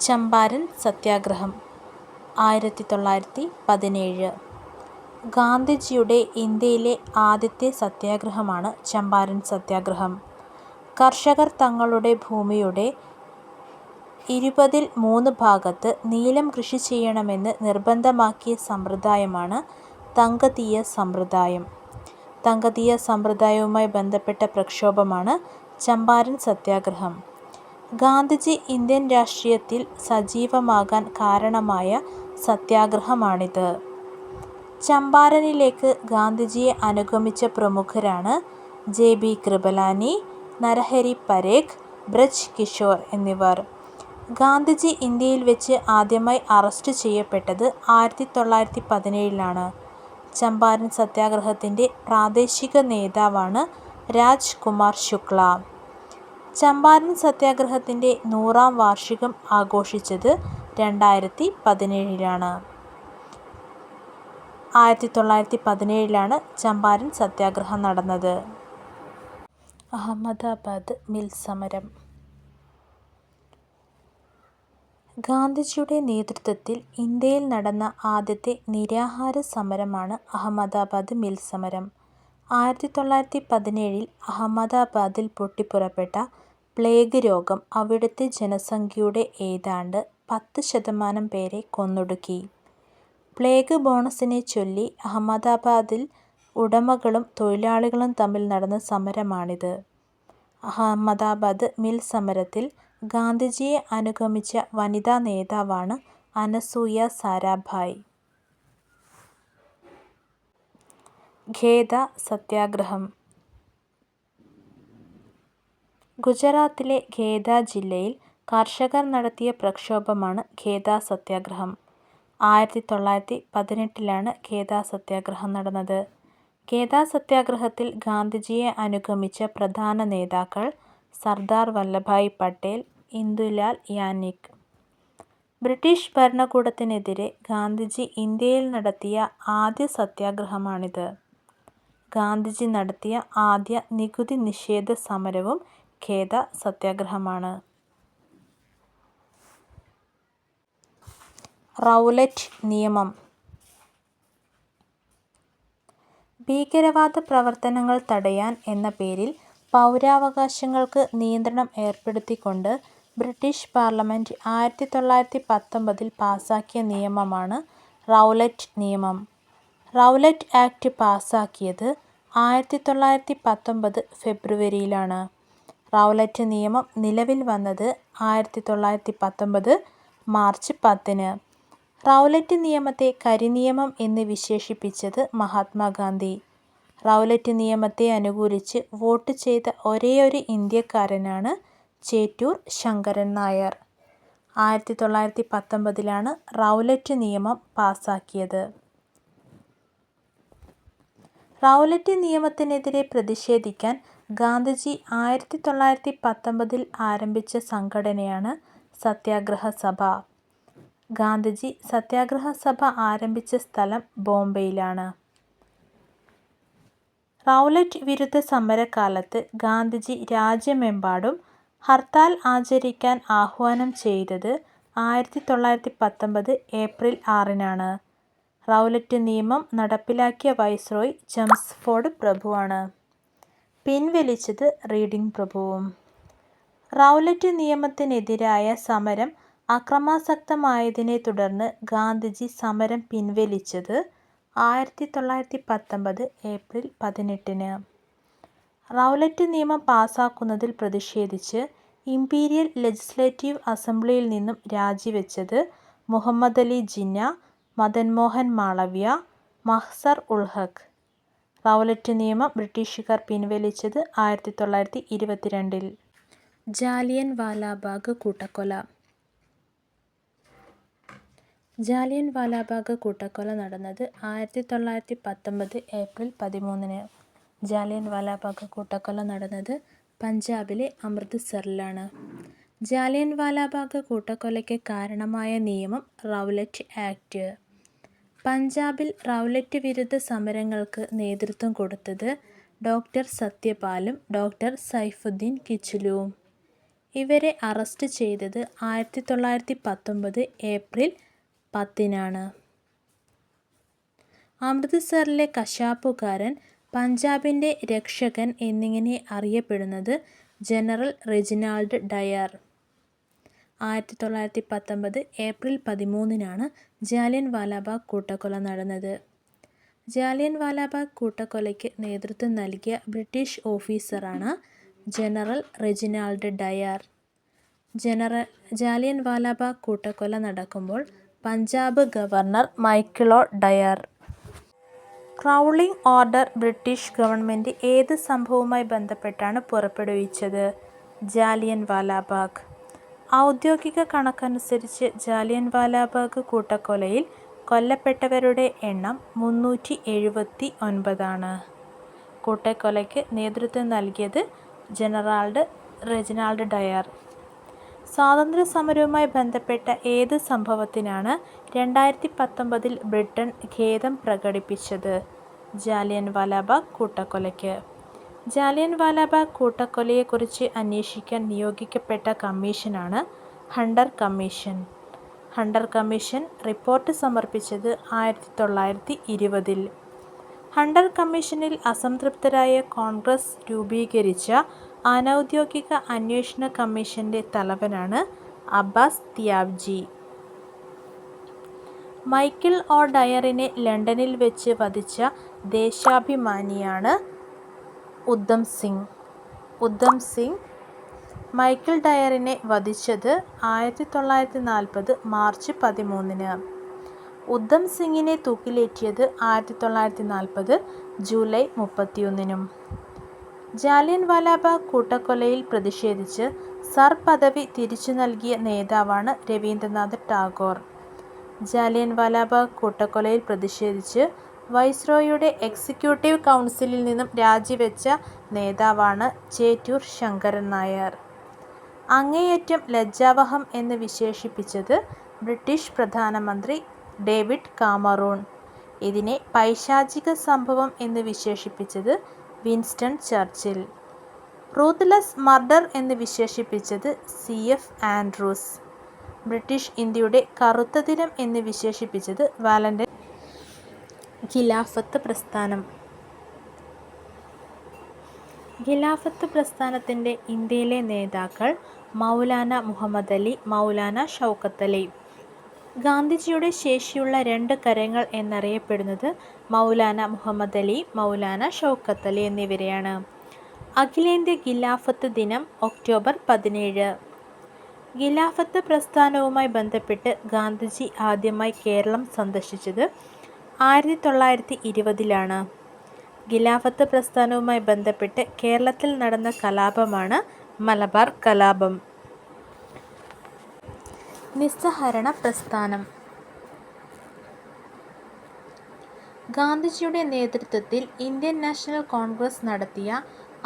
ചമ്പാരൻ സത്യാഗ്രഹം 1917. ഗാന്ധിജിയുടെ ഇന്ത്യയിലെ ആദ്യത്തെ സത്യാഗ്രഹമാണ് ചമ്പാരൻ സത്യാഗ്രഹം. കർഷകർ തങ്ങളുടെ ഭൂമിയുടെ 3/20 ഭാഗത്ത് നീലം കൃഷി ചെയ്യണമെന്ന് നിർബന്ധമാക്കിയ സമ്പ്രദായമാണ് തങ്കതീയ സമ്പ്രദായം. തങ്കതീയ സമ്പ്രദായവുമായി ബന്ധപ്പെട്ട പ്രക്ഷോഭമാണ് ചമ്പാരൻ സത്യാഗ്രഹം. ഗാന്ധിജി ഇന്ത്യൻ രാഷ്ട്രീയത്തിൽ സജീവമാകാൻ കാരണമായ സത്യാഗ്രഹമാണിത്. ചമ്പാരനിലേക്ക് ഗാന്ധിജിയെ അനുഗമിച്ച പ്രമുഖരാണ് ജെ.ബി. കൃപലാനി, നരഹരി പരേഖ്, ബ്രജ് കിഷോർ എന്നിവർ. ഗാന്ധിജി ഇന്ത്യയിൽ വെച്ച് ആദ്യമായി അറസ്റ്റ് ചെയ്യപ്പെട്ടത് 1917 ചമ്പാരൻ സത്യാഗ്രഹത്തിൻ്റെ പ്രാദേശിക നേതാവാണ് രാജ് കുമാർ ശുക്ല. ചമ്പാരൻ സത്യാഗ്രഹത്തിൻ്റെ 100ാം വാർഷികം ആഘോഷിച്ചത് 2017. 1917 ചമ്പാരൻ സത്യാഗ്രഹം നടന്നത്. അഹമ്മദാബാദ് മിൽ സമരം. ഗാന്ധിജിയുടെ നേതൃത്വത്തിൽ ഇന്ത്യയിൽ നടന്ന ആദ്യത്തെ നിരാഹാര സമരമാണ് അഹമ്മദാബാദ് മിൽ സമരം. 1917 അഹമ്മദാബാദിൽ പൊട്ടിപ്പുറപ്പെട്ട പ്ലേഗ് രോഗം അവിടുത്തെ ജനസംഖ്യയുടെ ഏതാണ്ട് 10% പേരെ കൊന്നൊടുക്കി. പ്ലേഗ് ബോണസിനെ ചൊല്ലി അഹമ്മദാബാദിൽ ഉടമകളും തൊഴിലാളികളും തമ്മിൽ നടന്ന സമരമാണിത്. അഹമ്മദാബാദ് മിൽ സമരത്തിൽ ഗാന്ധിജിയെ അനുഗമിച്ച വനിതാ നേതാവാണ് അനസൂയ സാരാഭായ്. ഖേദ സത്യാഗ്രഹം. ഗുജറാത്തിലെ ഖേദ ജില്ലയിൽ കർഷകർ നടത്തിയ പ്രക്ഷോഭമാണ് ഖേദ സത്യാഗ്രഹം. 1918 ഖേദ സത്യാഗ്രഹം നടന്നത്. ഖേദ സത്യാഗ്രഹത്തിൽ ഗാന്ധിജിയെ അനുഗമിച്ച പ്രധാന നേതാക്കൾ സർദാർ വല്ലഭായ് പട്ടേൽ, ഇന്ദുലാൽ യാനിക്. ബ്രിട്ടീഷ് ഭരണകൂടത്തിനെതിരെ ഗാന്ധിജി ഇന്ത്യയിൽ നടത്തിയ ആദ്യ സത്യാഗ്രഹമാണിത്. ഗാന്ധിജി നടത്തിയ ആദ്യ നികുതി നിഷേധ സമരവും ഖേദ സത്യാഗ്രഹമാണ്. റൗലറ്റ് നിയമം. ഭീകരവാദ പ്രവർത്തനങ്ങൾ തടയാൻ എന്ന പേരിൽ പൗരാവകാശങ്ങൾക്ക് നിയന്ത്രണം ഏർപ്പെടുത്തിക്കൊണ്ട് ബ്രിട്ടീഷ് പാർലമെന്റ് 1919 പാസാക്കിയ നിയമമാണ് റൗലറ്റ് നിയമം. റൗലറ്റ് ആക്ട് പാസാക്കിയത് 1919 ഫെബ്രുവരിയിലാണ്. റൗലറ്റ് നിയമം നിലവിൽ വന്നത് 1919 മാർച്ച് 10. റൗലറ്റ് നിയമത്തെ കരിനിയമം എന്ന് വിശേഷിപ്പിച്ചത് മഹാത്മാഗാന്ധി. റൗലറ്റ് നിയമത്തെ അനുകൂലിച്ച് വോട്ട് ചെയ്ത ഒരേയൊരു ഇന്ത്യക്കാരനാണ് ചേറ്റൂർ ശങ്കരൻ നായർ. 1919 റൗലറ്റ് നിയമം പാസാക്കിയത്. റൗലറ്റ് നിയമത്തിനെതിരെ പ്രതിഷേധിക്കാൻ ഗാന്ധിജി 1919 ആരംഭിച്ച സംഘടനയാണ് സത്യാഗ്രഹ സഭ. ഗാന്ധിജി സത്യാഗ്രഹ സഭ ആരംഭിച്ച സ്ഥലം ബോംബെയിലാണ്. റൗലറ്റ് വിരുദ്ധ സമരകാലത്ത് ഗാന്ധിജി രാജ്യമെമ്പാടും ഹർത്താൽ ആചരിക്കാൻ ആഹ്വാനം ചെയ്തത് 1919 ഏപ്രിൽ 6. റൗലറ്റ് നിയമം നടപ്പിലാക്കിയ വൈസ്രോയ് ചെംസ്ഫോർഡ് പ്രഭുവാണ്. പിൻവലിച്ചത് റീഡിംഗ് പ്രഭുവും. റൗലറ്റ് നിയമത്തിനെതിരായ സമരം അക്രമാസക്തമായതിനെ തുടർന്ന് ഗാന്ധിജി സമരം പിൻവലിച്ചത് 1919 ഏപ്രിൽ 18. റൗലറ്റ് നിയമം പാസാക്കുന്നതിൽ പ്രതിഷേധിച്ച് ഇംപീരിയൽ ലെജിസ്ലേറ്റീവ് അസംബ്ലിയിൽ നിന്നും രാജിവെച്ചത് മുഹമ്മദലി ജിന്ന, മദൻ മോഹൻ മാളവ്യ, മഹ്സർ ഉൾ ഹഖ്. റൗലറ്റ് നിയമം ബ്രിട്ടീഷുകാർ പിൻവലിച്ചത് 1922. ജാലിയൻ വാലാബാഗ് കൂട്ടക്കൊല. ജാലിയൻ വാലാബാഗ് കൂട്ടക്കൊല നടന്നത് 1919 ഏപ്രിൽ 13. ജാലിയൻ വാലാബാഗ് കൂട്ടക്കൊല നടന്നത് പഞ്ചാബിലെ അമൃത്സറിലാണ്. ജാലിയൻ വാലാബാഗ് കൂട്ടക്കൊലയ്ക്ക് കാരണമായ നിയമം റൗലറ്റ് ആക്ട്. പഞ്ചാബിൽ റൗലറ്റ് വിരുദ്ധ സമരങ്ങൾക്ക് നേതൃത്വം കൊടുത്തത് ഡോക്ടർ സത്യപാലും ഡോക്ടർ സൈഫുദ്ദീൻ കിച്ലുവും. ഇവരെ അറസ്റ്റ് ചെയ്തത് 1919 ഏപ്രിൽ 10-നാണ്. അമൃത്സറിലെ കശാപ്പുകാരൻ, പഞ്ചാബിൻ്റെ രക്ഷകൻ എന്നിങ്ങനെ അറിയപ്പെടുന്നത് ജനറൽ റെജിനാൾഡ് ഡയർ. 1919 ഏപ്രിൽ 13-നാണ് ജാലിയൻവാലാബാഗ് കൂട്ടക്കൊല നടന്നത്. ജാലിയൻവാലാബാഗ് കൂട്ടക്കൊലയ്ക്ക് നേതൃത്വം നൽകിയ ബ്രിട്ടീഷ് ഓഫീസറാണ് ജനറൽ റെജിനാൾഡ് ഡയർ. ജാലിയൻവാലാബാഗ് കൂട്ടക്കൊല നടക്കുമ്പോൾ Punjab governor Michael O Dyer. Crawling order British government ഏത് സംഭവവുമായി ബന്ധപ്പെട്ടാണ് പുറപ്പെടുവിച്ചത്? ജാലിയൻവാലാബാഗ്. ഔദ്യോഗിക കണക്കനുസരിച്ച് ജാലിയൻവാലാബാഗ് കൂട്ടക്കൊലയിൽ കൊല്ലപ്പെട്ടവരുടെ എണ്ണം 379 കൂട്ടക്കൊലയ്ക്ക് നേതൃത്വം നൽകിയത് ജനറൽ റെജിനാൾഡ് ഡയർ. സ്വാതന്ത്ര്യസമരവുമായി ബന്ധപ്പെട്ട ഏത് സംഭവത്തിനാണ് 2019 ബ്രിട്ടൻ ഖേദം പ്രകടിപ്പിച്ചത്? ജാലിയൻവാലാബാഗ് കൂട്ടക്കൊലയ്ക്ക്. ജാലിയൻവാലാബാഗ് കൂട്ടക്കൊലയെക്കുറിച്ച് അന്വേഷിക്കാൻ നിയോഗിക്കപ്പെട്ട കമ്മീഷനാണ് Hunter commission. Hunter commission report സമർപ്പിച്ചത് 1920. ഹണ്ടർ കമ്മീഷനിൽ അസംതൃപ്തരായ കോൺഗ്രസ് രൂപീകരിച്ച അനൗദ്യോഗിക അന്വേഷണ കമ്മീഷന്റെ തലവനാണ് അബ്ബാസ് തിയാബ്ജി. മൈക്കിൾ ഒ ഡയറിനെ ലണ്ടനിൽ വെച്ച് വധിച്ച ദേശാഭിമാനിയാണ് ഉദ്ധം സിംഗ്. ഉദ്ധം സിംഗ് മൈക്കിൾ ഡയറിനെ വധിച്ചത് 1940 മാർച്ച് 13-ന്. ഉദ്ധം സിംഗിനെ തൂക്കിലേറ്റിയത് 1940 ജൂലൈ 31-നും. ജാലിയൻവാലാബാഗ് കൂട്ടക്കൊലയിൽ പ്രതിഷേധിച്ച് സർ പദവി തിരിച്ചു നൽകിയ നേതാവാണ് രവീന്ദ്രനാഥ് ടാഗോർ. ജാലിയൻവാലാബാഗ് കൂട്ടക്കൊലയിൽ പ്രതിഷേധിച്ച് വൈസ്രോയിയുടെ എക്സിക്യൂട്ടീവ് കൗൺസിലിൽ നിന്നും രാജിവെച്ച നേതാവാണ് ചേറ്റൂർ ശങ്കരൻ നായർ. അങ്ങേയറ്റം ലജ്ജാവഹം എന്ന് വിശേഷിപ്പിച്ചത് ബ്രിട്ടീഷ് പ്രധാനമന്ത്രി ഡേവിഡ് കാമറൂൺ. ഇതിനെ പൈശാചിക സംഭവം എന്ന് വിശേഷിപ്പിച്ചത് വിൻസ്റ്റൺ ചർച്ചിൽ. റൂത്ത്ലെസ് മർഡർ എന്ന് വിശേഷിപ്പിച്ചത് CF ആൻഡ്രൂസ്. ബ്രിട്ടീഷ് ഇന്ത്യയുടെ കറുത്ത ദിനം എന്ന് വിശേഷിപ്പിച്ചത് വാലന്റൈൻ. ഖിലാഫത്ത് പ്രസ്ഥാനം. ഖിലാഫത്ത് പ്രസ്ഥാനത്തിൻ്റെ ഇന്ത്യയിലെ നേതാക്കൾ മൗലാന മുഹമ്മദ് അലി, മൗലാന ഷൗക്കത്ത് അലി. ഗാന്ധിജിയുടെ ശേഷിയുള്ള 2 കരങ്ങൾ എന്നറിയപ്പെടുന്നത് മൗലാന മുഹമ്മദ് അലി, മൗലാന ഷൗക്കത്ത് അലി എന്നിവരെയാണ്. അഖിലേന്ത്യാ ഖിലാഫത്ത് ദിനം ഒക്ടോബർ 17. ഖിലാഫത്ത് പ്രസ്ഥാനവുമായി ബന്ധപ്പെട്ട് ഗാന്ധിജി ആദ്യമായി കേരളം സന്ദർശിച്ചത് 1920-ലാണ്. ഖിലാഫത്ത് പ്രസ്ഥാനവുമായി ബന്ധപ്പെട്ട് കേരളത്തിൽ നടന്ന കലാപമാണ് മലബാർ കലാപം. നിസ്സഹരണ പ്രസ്ഥാനം. ഗാന്ധിജിയുടെ നേതൃത്വത്തിൽ ഇന്ത്യൻ നാഷണൽ കോൺഗ്രസ് നടത്തിയ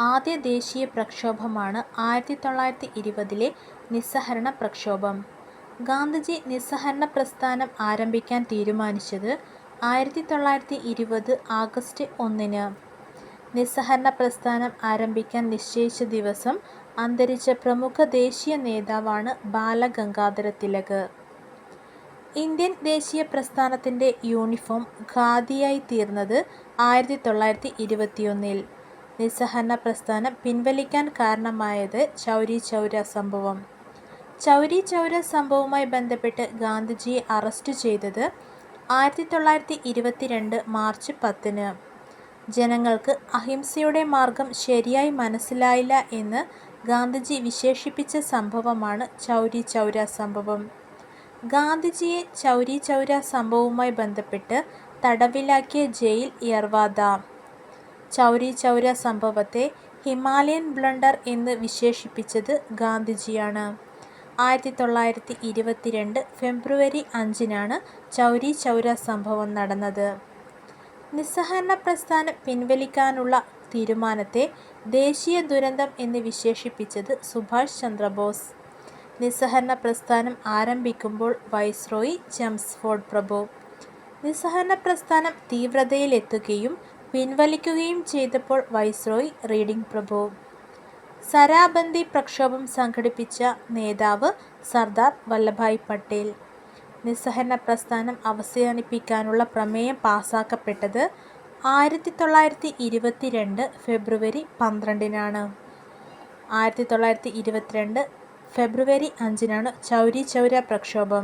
ആദ്യ ദേശീയ പ്രക്ഷോഭമാണ് 1920-ലെ നിസ്സഹരണ പ്രക്ഷോഭം. ഗാന്ധിജി നിസ്സഹരണ പ്രസ്ഥാനം ആരംഭിക്കാൻ തീരുമാനിച്ചത് 1920 ആഗസ്റ്റ് 1-ന്. നിസ്സഹരണ പ്രസ്ഥാനം ആരംഭിക്കാൻ നിശ്ചയിച്ച ദിവസം അന്തരിച്ച പ്രമുഖ ദേശീയ നേതാവാണ് ബാലഗംഗാധര തിലക്. ഇന്ത്യൻ ദേശീയ പ്രസ്ഥാനത്തിൻ്റെ യൂണിഫോം ഖാദിയായി തീർന്നത് 1921-ൽ. നിസ്സഹരണ പ്രസ്ഥാനം പിൻവലിക്കാൻ കാരണമായത് ചൗരി ചൗര സംഭവം. ചൗരി ചൗര സംഭവവുമായി ബന്ധപ്പെട്ട് ഗാന്ധിജിയെ അറസ്റ്റ് ചെയ്തത് 1922 മാർച്ച് 10-ന്. ജനങ്ങൾക്ക് അഹിംസയുടെ മാർഗം ശരിയായി മനസ്സിലായില്ല എന്ന് ഗാന്ധിജി വിശേഷിപ്പിച്ച സംഭവമാണ് ചൗരി ചൗര സംഭവം. ഗാന്ധിജിയെ ചൗരി ചൗര സംഭവവുമായി ബന്ധപ്പെട്ട് തടവിലാക്കിയ ജയിൽ യർവാദ. ചൗരി ചൗര സംഭവത്തെ ഹിമാലയൻ ബ്ലണ്ടർ എന്ന് വിശേഷിപ്പിച്ചത് ഗാന്ധിജിയാണ്. 1922 ഫെബ്രുവരി 5-നാണ് ചൗരി ചൗര സംഭവം നടന്നത്. നിസ്സഹരണ പ്രസ്ഥാനം പിൻവലിക്കാനുള്ള തീരുമാനത്തെ ദേശീയ ദുരന്തം എന്ന് വിശേഷിപ്പിച്ചത് സുഭാഷ് ചന്ദ്രബോസ്. നിസ്സഹരണ പ്രസ്ഥാനം ആരംഭിക്കുമ്പോൾ വൈസ്രോയി ചെംസ്ഫോർഡ് പ്രഭു. നിസ്സഹരണ പ്രസ്ഥാനം തീവ്രതയിലെത്തുകയും പിൻവലിക്കുകയും ചെയ്തപ്പോൾ വൈസ്രോയി റീഡിംഗ് പ്രഭു. സരാബന്ദി പ്രക്ഷോഭം സംഘടിപ്പിച്ച നേതാവ് സർദാർ വല്ലഭായ് പട്ടേൽ. നിസ്സഹകരണ പ്രസ്ഥാനം അവസാനിപ്പിക്കാനുള്ള പ്രമേയം പാസാക്കപ്പെട്ടത് 1922 ഫെബ്രുവരി 12-നാണ്. 1922 ഫെബ്രുവരി 5-നാണ് ചൗരി ചൗര പ്രക്ഷോഭം.